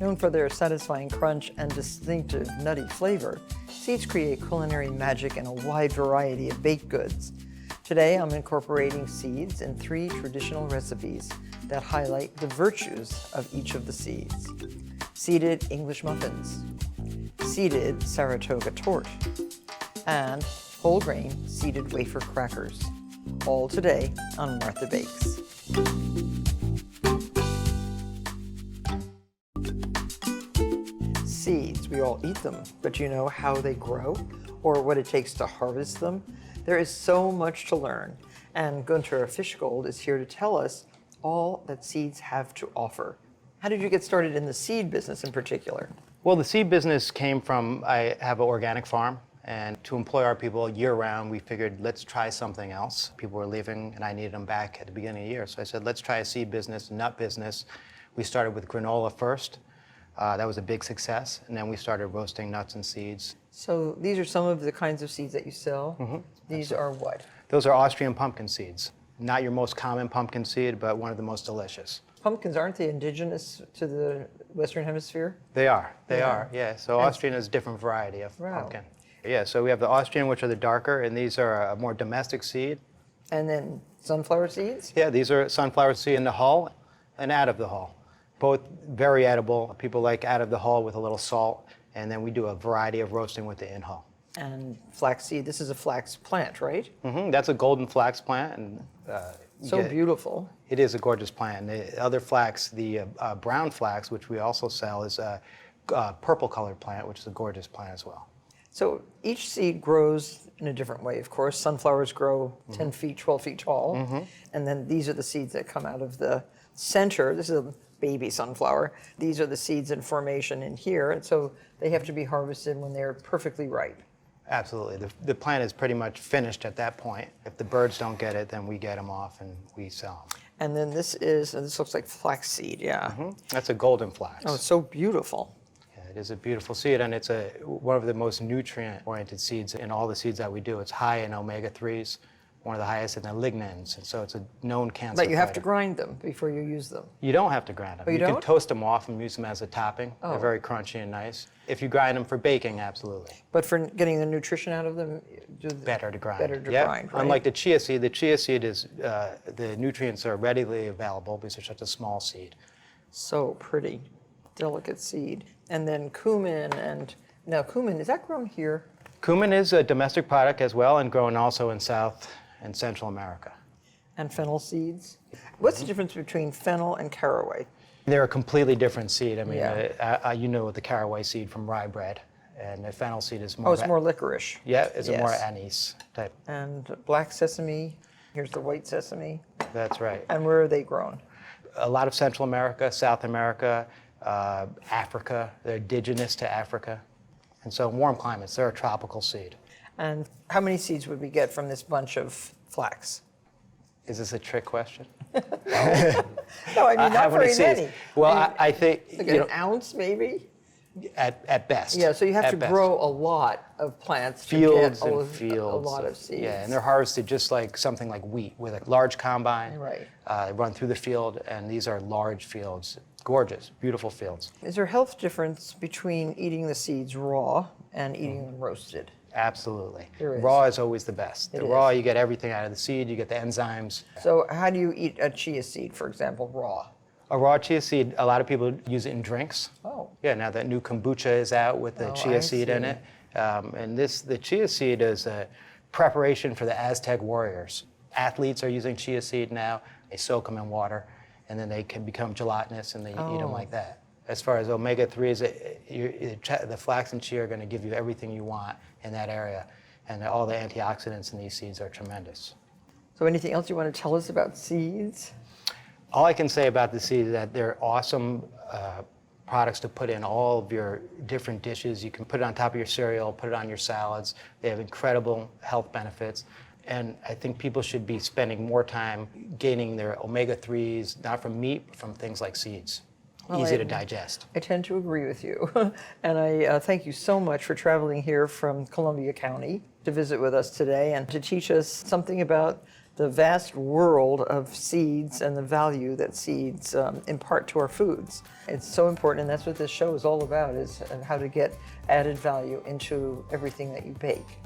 Known for their satisfying crunch and distinctive nutty flavor, seeds create culinary magic in a wide variety of baked goods. Today, I'm incorporating seeds in 3 traditional recipes that highlight the virtues of each of the seeds. Seeded English Muffins, seeded Saratoga Torte, and whole grain seeded Wafer crackers. All today on Martha Bakes. Seeds, we all eat them, but you know how they grow or what it takes to harvest them? There is so much to learn, and Gunther Fischgold is here to tell us all that seeds have to offer. How did you get started in the seed business in particular? Well, the seed business came from, I have an organic farm, and to employ our people year-round, we figured, let's try something else. People were leaving, and I needed them back at the beginning of the year. So I said, let's try a seed business, a nut business. We started with granola first. That was a big success, and then we started roasting nuts and seeds. So these are some of the kinds of seeds that you sell? Mm-hmm. These are what? Those are Austrian pumpkin seeds. Not your most common pumpkin seed, but one of the most delicious. Pumpkins, aren't they indigenous to the Western Hemisphere? They are, yeah. So Austrian is a different variety of pumpkin. Yeah, so we have the Austrian, which are the darker, and these are a more domestic seed. And then sunflower seeds? Yeah, these are sunflower seed in the hull and out of the hull. Both very edible. People like out of the hull with a little salt, and then we do a variety of roasting with the in-hull. And flaxseed, this is a flax plant, right? Mm-hmm. That's a golden flax plant. And so beautiful. It is a gorgeous plant. The other flax, the brown flax, which we also sell, is a purple-colored plant, which is a gorgeous plant as well. So each seed grows in a different way, of course. Sunflowers grow 10 feet, 12 feet tall. And then these are the seeds that come out of the center. This is a baby sunflower. These are the seeds in formation in here. And so they have to be harvested when they're perfectly ripe. Absolutely. The plant is pretty much finished at that point. If the birds don't get it, then we get them off and we sell them. And then this looks like flaxseed, yeah. That's a golden flax. Oh, it's so beautiful. It is a beautiful seed, and it's one of the most nutrient-oriented seeds in all the seeds that we do. It's high in omega-3s, one of the highest in the lignans, and so it's a known cancer But you have fighter. to grind them before you use them. You don't have to grind them. Oh, you can don't? toast them off and use them as a topping. Oh. They're very crunchy and nice. If you grind them for baking, absolutely. But for getting the nutrition out of them, Better to grind. Better to grind, right? Unlike the chia seed is, the nutrients are readily available because they're such a small seed. So pretty, delicate seed. And then cumin, and now cumin, is that grown here? Cumin is a domestic product as well, and grown also in South and Central America. And fennel seeds? What's the difference between fennel and caraway? They're a completely different seed. I mean, you know the caraway seed from rye bread, and the fennel seed is more. Oh, it's more licorice. Yeah, it's a more anise type. And black sesame. Here's the white sesame. That's right. And where are they grown? A lot of Central America, South America, Africa. They're indigenous to Africa, and so warm climates. They're a tropical seed. And how many seeds would we get from this bunch of flax? Is this a trick question? No, I mean, not very many. Well, I think like an ounce, maybe? At best. Yeah, so you have to grow a lot of plants fields to get and fields. a lot of seeds. Yeah, and they're harvested just like something like wheat with a large combine. Right. They run through the field, and these are large fields. Gorgeous, beautiful fields. Is there a health difference between eating the seeds raw and eating them roasted? Absolutely. There is. Raw is always the best. It The raw, is. you get everything out of the seed, you get the enzymes. So how do you eat a chia seed, for example, raw? A raw chia seed, a lot of people use it in drinks. Oh. Yeah, now that new kombucha is out with the chia seed in it. And the chia seed is a preparation for the Aztec warriors. Athletes are using chia seed now. They soak them in water, and then they can become gelatinous, and they eat them like that. As far as omega-3s, the flax and chia are going to give you everything you want in that area. And all the antioxidants in these seeds are tremendous. So anything else you want to tell us about seeds? All I can say about the seeds is that they're awesome products to put in all of your different dishes. You can put it on top of your cereal, put it on your salads. They have incredible health benefits. And I think people should be spending more time gaining their omega-3s, not from meat, but from things like seeds. Well, easy to digest. I tend to agree with you. And I thank you so much for traveling here from Columbia County to visit with us today and to teach us something about the vast world of seeds and the value that seeds impart to our foods. It's so important, and that's what this show is all about, is how to get added value into everything that you bake.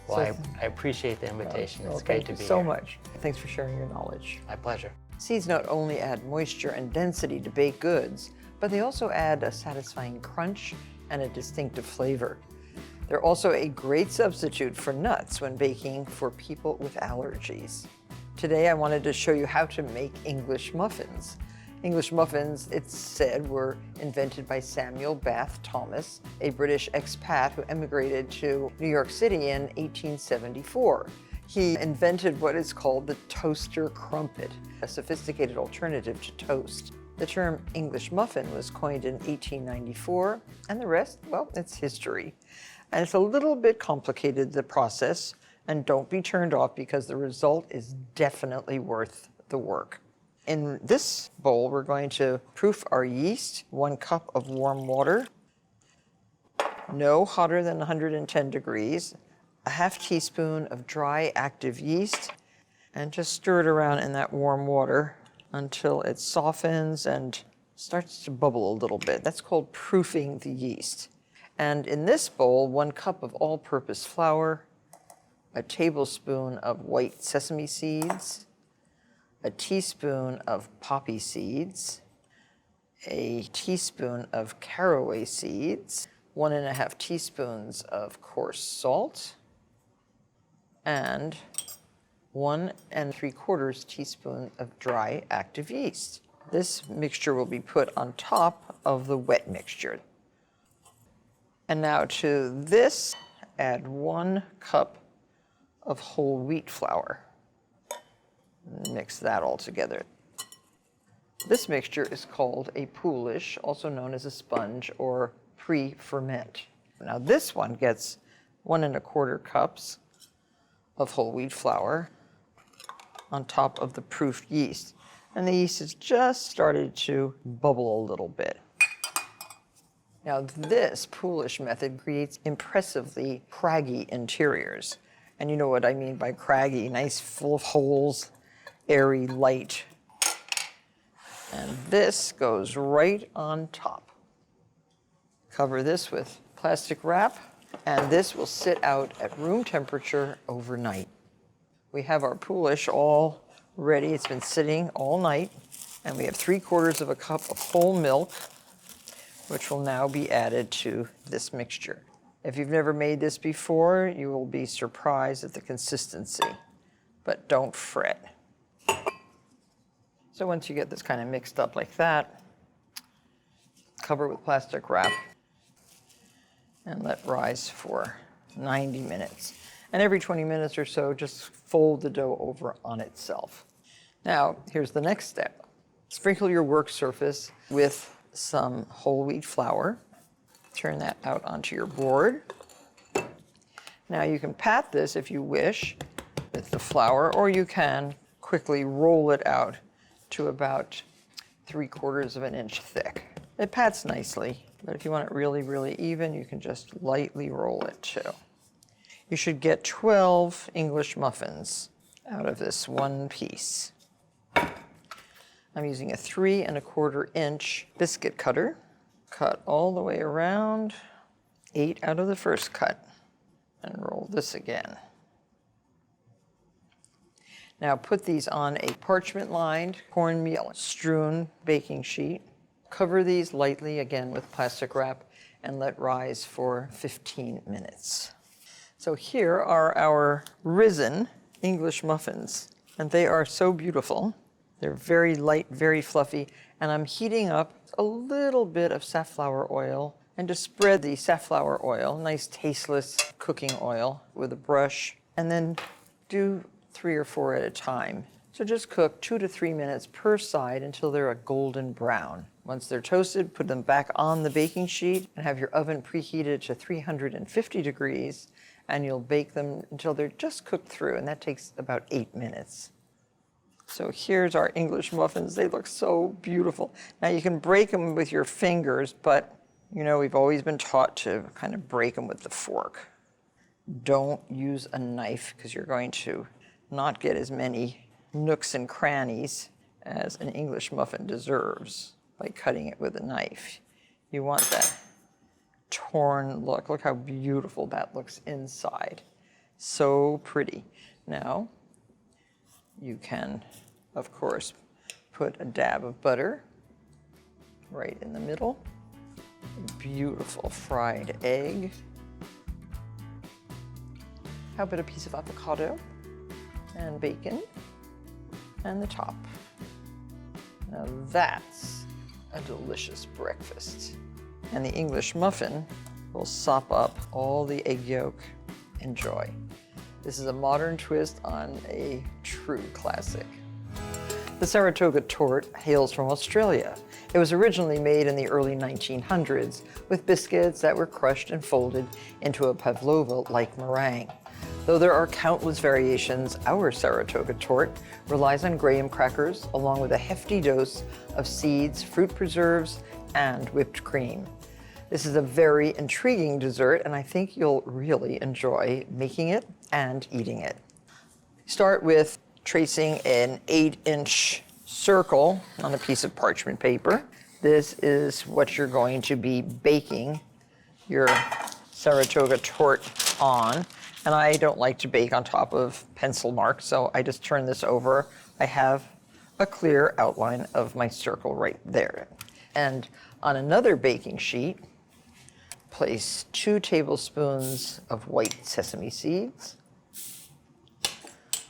Well, so, I appreciate the invitation. It's great to be here. Thank you so much. Thanks for sharing your knowledge. My pleasure. Seeds not only add moisture and density to baked goods, but they also add a satisfying crunch and a distinctive flavor. They're also a great substitute for nuts when baking for people with allergies. Today I wanted to show you how to make English muffins. English muffins, it's said, were invented by Samuel Bath Thomas, a British expat who emigrated to New York City in 1874. He invented what is called the toaster crumpet, a sophisticated alternative to toast. The term English muffin was coined in 1894, and the rest, well, it's history. And it's a little bit complicated, the process, and don't be turned off because the result is definitely worth the work. In this bowl, we're going to proof our yeast, 1 cup of warm water, no hotter than 110 degrees, a half teaspoon of dry active yeast, and just stir it around in that warm water until it softens and starts to bubble a little bit. That's called proofing the yeast. And in this bowl, 1 cup of all-purpose flour, a tablespoon of white sesame seeds, a teaspoon of poppy seeds, a teaspoon of caraway seeds, 1½ teaspoons of coarse salt, and 1 3/4 teaspoon of dry active yeast. This mixture will be put on top of the wet mixture. And now to this, add 1 cup of whole wheat flour. Mix that all together. This mixture is called a poolish, also known as a sponge or pre-ferment. Now this one gets 1 1/4 cups of whole wheat flour on top of the proofed yeast. And the yeast has just started to bubble a little bit. Now this poolish method creates impressively craggy interiors. And you know what I mean by craggy, nice, full of holes, airy, light. And this goes right on top. Cover this with plastic wrap, and this will sit out at room temperature overnight. We have our poolish all ready. It's been sitting all night, and we have 3/4 cup of whole milk, which will now be added to this mixture. If you've never made this before, you will be surprised at the consistency, but don't fret. So once you get this kind of mixed up like that, cover with plastic wrap and let rise for 90 minutes. And every 20 minutes or so, just fold the dough over on itself. Now, here's the next step. Sprinkle your work surface with some whole wheat flour. Turn that out onto your board. Now you can pat this if you wish with the flour, or you can quickly roll it out to about 3/4 inch thick. It pats nicely, but if you want it really, really even, you can just lightly roll it too. You should get 12 English muffins out of this one piece. I'm using a 3 1/4 inch biscuit cutter. Cut all the way around, 8 out of the first cut, and roll this again. Now put these on a parchment-lined, cornmeal strewn baking sheet. Cover these lightly again with plastic wrap and let rise for 15 minutes. So here are our risen English muffins, and they are so beautiful. They're very light, very fluffy, and I'm heating up a little bit of safflower oil, and to spread the safflower oil, nice tasteless cooking oil, with a brush, and then do 3 or 4 at a time. So just cook 2 to 3 minutes per side until they're a golden brown. Once they're toasted, put them back on the baking sheet and have your oven preheated to 350 degrees, and you'll bake them until they're just cooked through, and that takes about 8 minutes. So here's our English muffins. They look so beautiful. Now you can break them with your fingers, but you know, we've always been taught to kind of break them with the fork. Don't use a knife because you're going to not get as many nooks and crannies as an English muffin deserves by cutting it with a knife. You want that torn look. Look how beautiful that looks inside. So pretty. Now, you can, of course, put a dab of butter right in the middle. A beautiful fried egg. How about a piece of avocado and bacon and the top? Now that's a delicious breakfast. And the English muffin will sop up all the egg yolk. Enjoy. This is a modern twist on a true classic. The Saratoga Torte hails from Australia. It was originally made in the early 1900s with biscuits that were crushed and folded into a pavlova-like meringue. Though there are countless variations, our Saratoga Torte relies on graham crackers along with a hefty dose of seeds, fruit preserves, and whipped cream. This is a very intriguing dessert, and I think you'll really enjoy making it and eating it. Start with tracing an 8-inch circle on a piece of parchment paper. This is what you're going to be baking your Saratoga Torte on. And I don't like to bake on top of pencil marks, so I just turn this over. I have a clear outline of my circle right there. And on another baking sheet, place 2 tablespoons of white sesame seeds,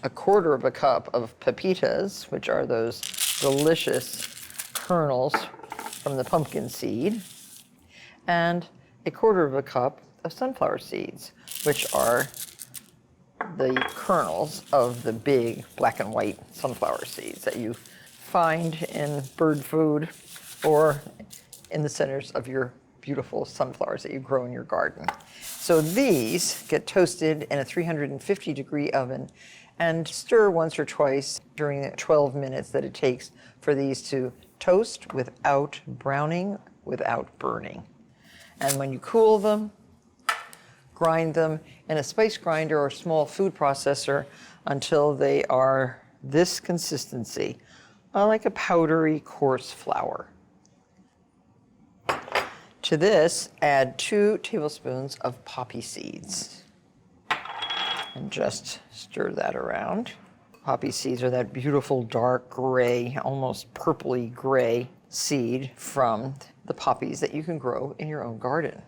1/4 cup of pepitas, which are those delicious kernels from the pumpkin seed, and 1/4 cup of sunflower seeds, which are the kernels of the big black and white sunflower seeds that you find in bird food or in the centers of your beautiful sunflowers that you grow in your garden. So these get toasted in a 350-degree oven and stir once or twice during the 12 minutes that it takes for these to toast without browning, without burning. And when you cool them, grind them in a spice grinder or small food processor until they are this consistency, like a powdery, coarse flour. To this, add 2 tablespoons of poppy seeds and just stir that around. Poppy seeds are that beautiful dark gray, almost purpley gray seed from the poppies that you can grow in your own garden.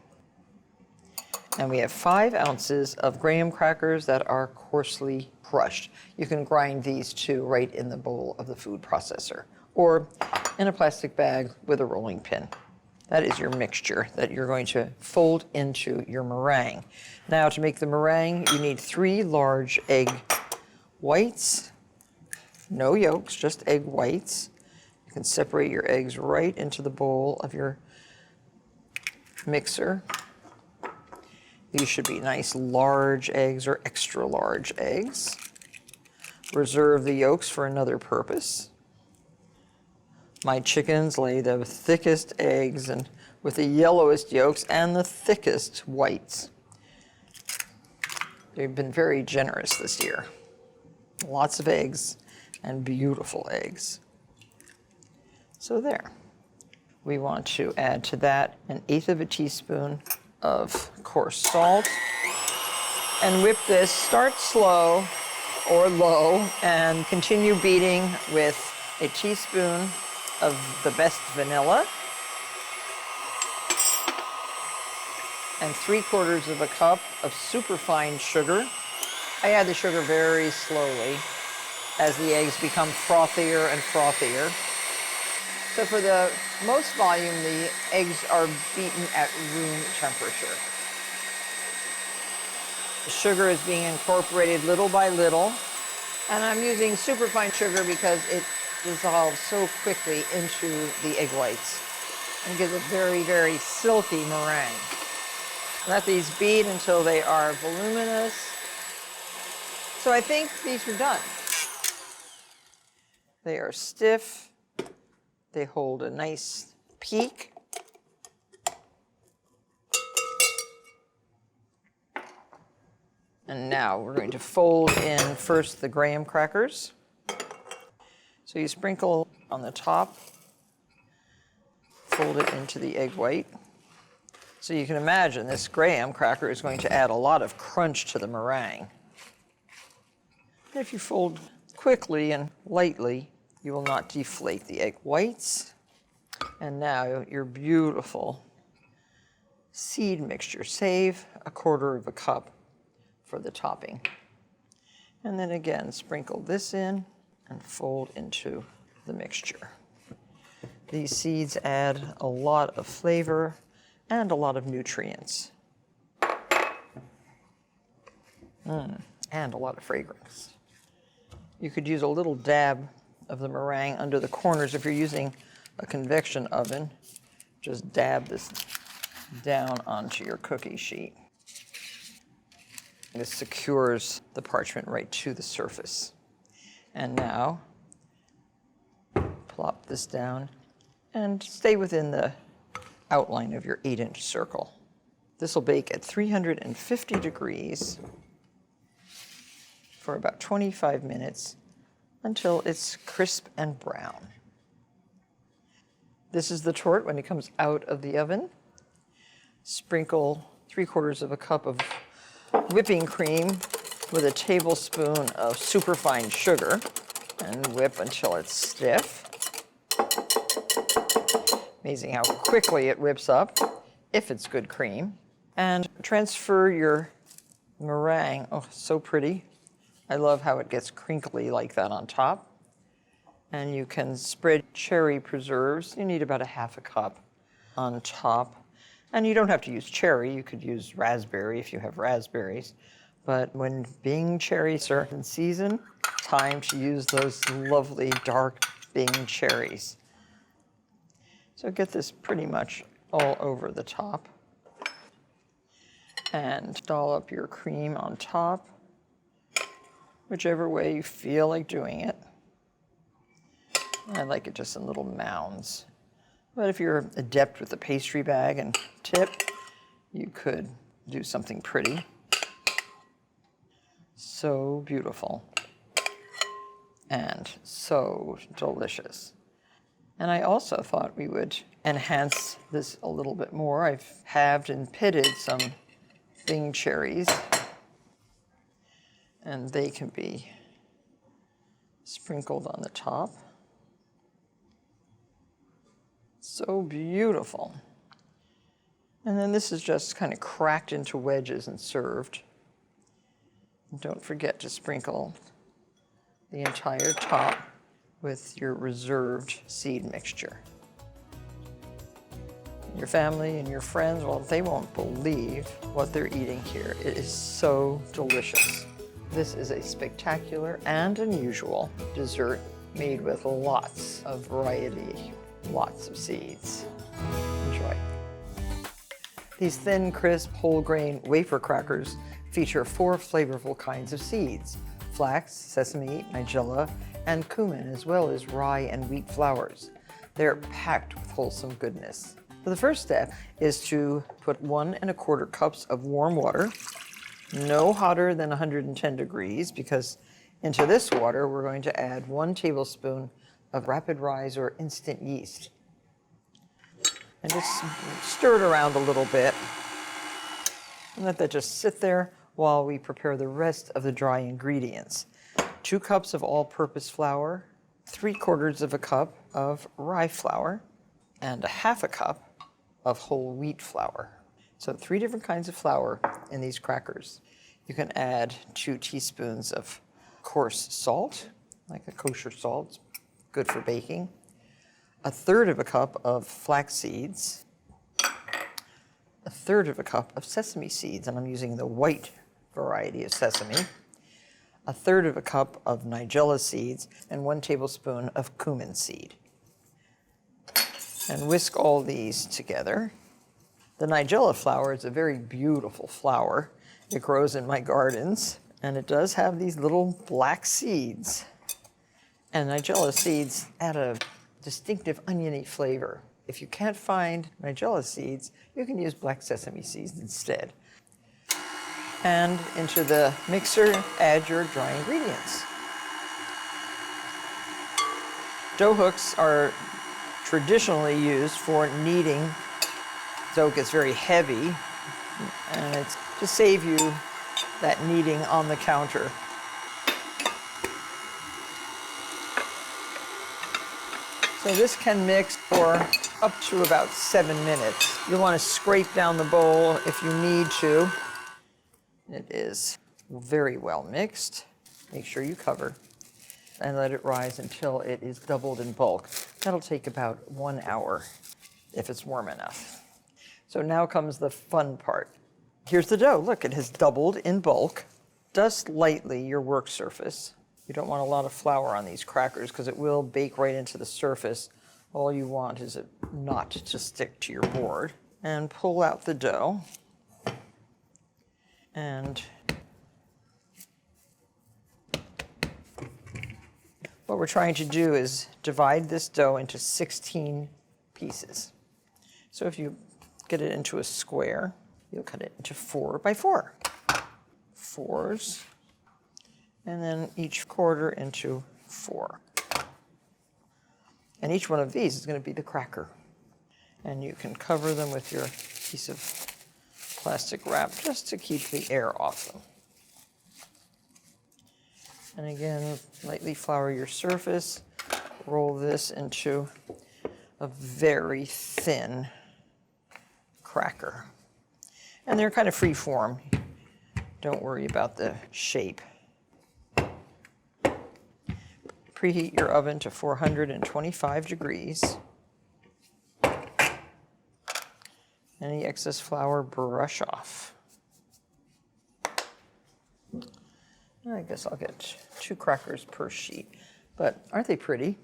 And we have 5 ounces of graham crackers that are coarsely crushed. You can grind these too right in the bowl of the food processor or in a plastic bag with a rolling pin. That is your mixture that you're going to fold into your meringue. Now to make the meringue, you need 3 large egg whites, no yolks, just egg whites. You can separate your eggs right into the bowl of your mixer. These should be nice large eggs or extra large eggs. Reserve the yolks for another purpose. My chickens lay the thickest eggs and with the yellowest yolks and the thickest whites. They've been very generous this year. Lots of eggs and beautiful eggs. So there. We want to add to that 1/8 teaspoon of coarse salt and whip this. Start slow or low and continue beating with a teaspoon of the best vanilla and 3/4 cup of superfine sugar. I add the sugar very slowly as the eggs become frothier and frothier. So for the most volume, the eggs are beaten at room temperature. The sugar is being incorporated little by little, and I'm using superfine sugar because it dissolves so quickly into the egg whites and gives a very, very silky meringue. Let these beat until they are voluminous. So I think these are done. They are stiff. They hold a nice peak. And now we're going to fold in first the graham crackers. So you sprinkle on the top, fold it into the egg white. So you can imagine this graham cracker is going to add a lot of crunch to the meringue. If you fold quickly and lightly, you will not deflate the egg whites. And now your beautiful seed mixture. Save a quarter of a cup for the topping. And then again, sprinkle this in and fold into the mixture. These seeds add a lot of flavor and a lot of nutrients. And a lot of fragrance. You could use a little dab of the meringue under the corners if you're using a convection oven. Just dab this down onto your cookie sheet. This secures the parchment right to the surface. And now, plop this down and stay within the outline of your 8-inch circle. This will bake at 350 degrees for about 25 minutes until it's crisp and brown. This is the torte when it comes out of the oven. Sprinkle 3/4 of a cup of whipping cream with a tablespoon of superfine sugar and whip until it's stiff. Amazing how quickly it whips up if it's good cream. And transfer your meringue. Oh, so pretty. I love how it gets crinkly like that on top. And you can spread cherry preserves. You need about 1/2 cup on top. And you don't have to use cherry. You could use raspberry if you have raspberries. But when Bing cherries are in season, time to use those lovely dark Bing cherries. So get this pretty much all over the top. And dollop your cream on top, whichever way you feel like doing it. I like it just in little mounds. But if you're adept with the pastry bag and tip, you could do something pretty. So beautiful and so delicious. And I also thought we would enhance this a little bit more. I've halved and pitted some Bing cherries, and they can be sprinkled on the top. So beautiful. And then this is just kind of cracked into wedges and served. And don't forget to sprinkle the entire top with your reserved seed mixture. Your family and your friends, well, they won't believe what they're eating here. It is so delicious. This is a spectacular and unusual dessert made with lots of variety, lots of seeds. Enjoy. These thin, crisp, whole grain wafer crackers feature 4 flavorful kinds of seeds: flax, sesame, nigella, and cumin, as well as rye and wheat flours. They're packed with wholesome goodness. So the first step is to put 1 1/4 cups of warm water, no hotter than 110 degrees, because into this water we're going to add 1 tablespoon of rapid rise or instant yeast. And just stir it around a little bit and let that just sit there while we prepare the rest of the dry ingredients. 2 cups of all-purpose flour, 3/4 of a cup of rye flour, and 1/2 cup of whole wheat flour. So 3 different kinds of flour in these crackers. You can add 2 teaspoons of coarse salt, like a kosher salt, good for baking. 1/3 of a cup of flax seeds, 1/3 of a cup of sesame seeds, and I'm using the white variety of sesame, 1/3 of a cup of nigella seeds, and 1 tablespoon of cumin seed. And whisk all these together. The nigella flower is a very beautiful flower. It grows in my gardens, and it does have these little black seeds. And nigella seeds add a distinctive oniony flavor. If you can't find nigella seeds, you can use black sesame seeds instead. And into the mixer, add your dry ingredients. Dough hooks are traditionally used for kneading. Dough gets very heavy, and it's to save you that kneading on the counter. So this can mix for up to about 7 minutes. You'll want to scrape down the bowl if you need to. It is very well mixed. Make sure you cover and let it rise until it is doubled in bulk. That'll take about 1 hour if it's warm enough. So now comes the fun part. Here's the dough. Look, it has doubled in bulk. Dust lightly your work surface. You don't want a lot of flour on these crackers because it will bake right into the surface. All you want is it not to stick to your board. And pull out the dough. And what we're trying to do is divide this dough into 16 pieces. So if you get it into a square, you'll cut it into 4 by 4. 4s, and then each quarter into 4. And each one of these is going to be the cracker. And you can cover them with your piece of plastic wrap just to keep the air off them. And again, lightly flour your surface. Roll this into a very thin cracker. And they're kind of free form. Don't worry about the shape. Preheat your oven to 425 degrees. Any excess flour, brush off. I guess I'll get 2 crackers per sheet. But aren't they pretty?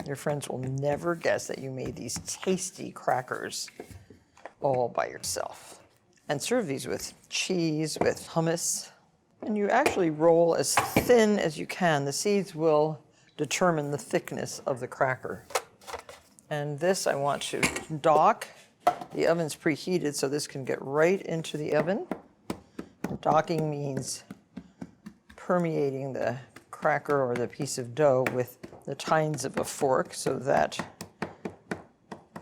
Your friends will never guess that you made these tasty crackers all by yourself. And serve these with cheese, with hummus. And you actually roll as thin as you can. The seeds will determine the thickness of the cracker. And this I want to dock. The oven's preheated, so this can get right into the oven. Docking means permeating the cracker or the piece of dough with the tines of a fork so that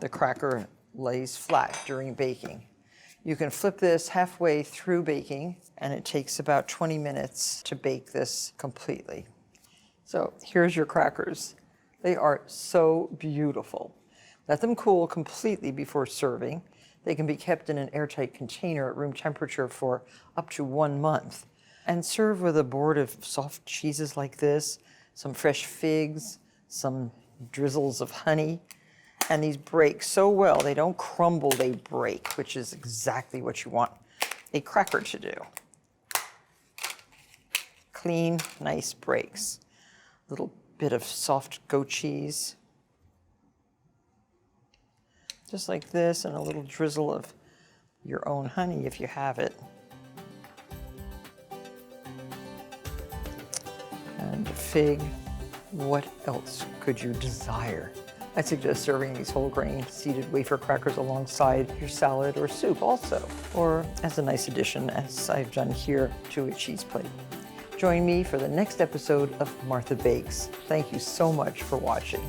the cracker lays flat during baking. You can flip this halfway through baking, and it takes about 20 minutes to bake this completely. So here's your crackers. They are so beautiful. Let them cool completely before serving. They can be kept in an airtight container at room temperature for up to 1 month. And serve with a board of soft cheeses like this, some fresh figs, some drizzles of honey. And these break so well, they don't crumble, they break, which is exactly what you want a cracker to do. Clean, nice breaks. A little bit of soft goat cheese. Just like this, and a little drizzle of your own honey if you have it. And a fig. What else could you desire? I suggest serving these whole grain seeded wafer crackers alongside your salad or soup also, or as a nice addition, as I've done here, to a cheese plate. Join me for the next episode of Martha Bakes. Thank you so much for watching.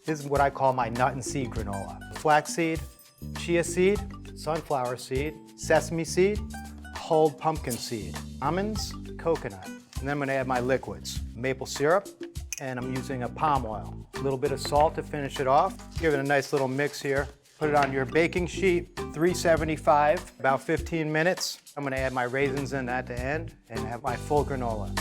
This is what I call my nut and seed granola. Flaxseed, chia seed, sunflower seed, sesame seed, whole pumpkin seed, almonds, coconut. And then I'm gonna add my liquids, maple syrup, and I'm using a palm oil. A little bit of salt to finish it off. Give it a nice little mix here. Put it on your baking sheet, 375, about 15 minutes. I'm gonna add my raisins in at the end and have my full granola.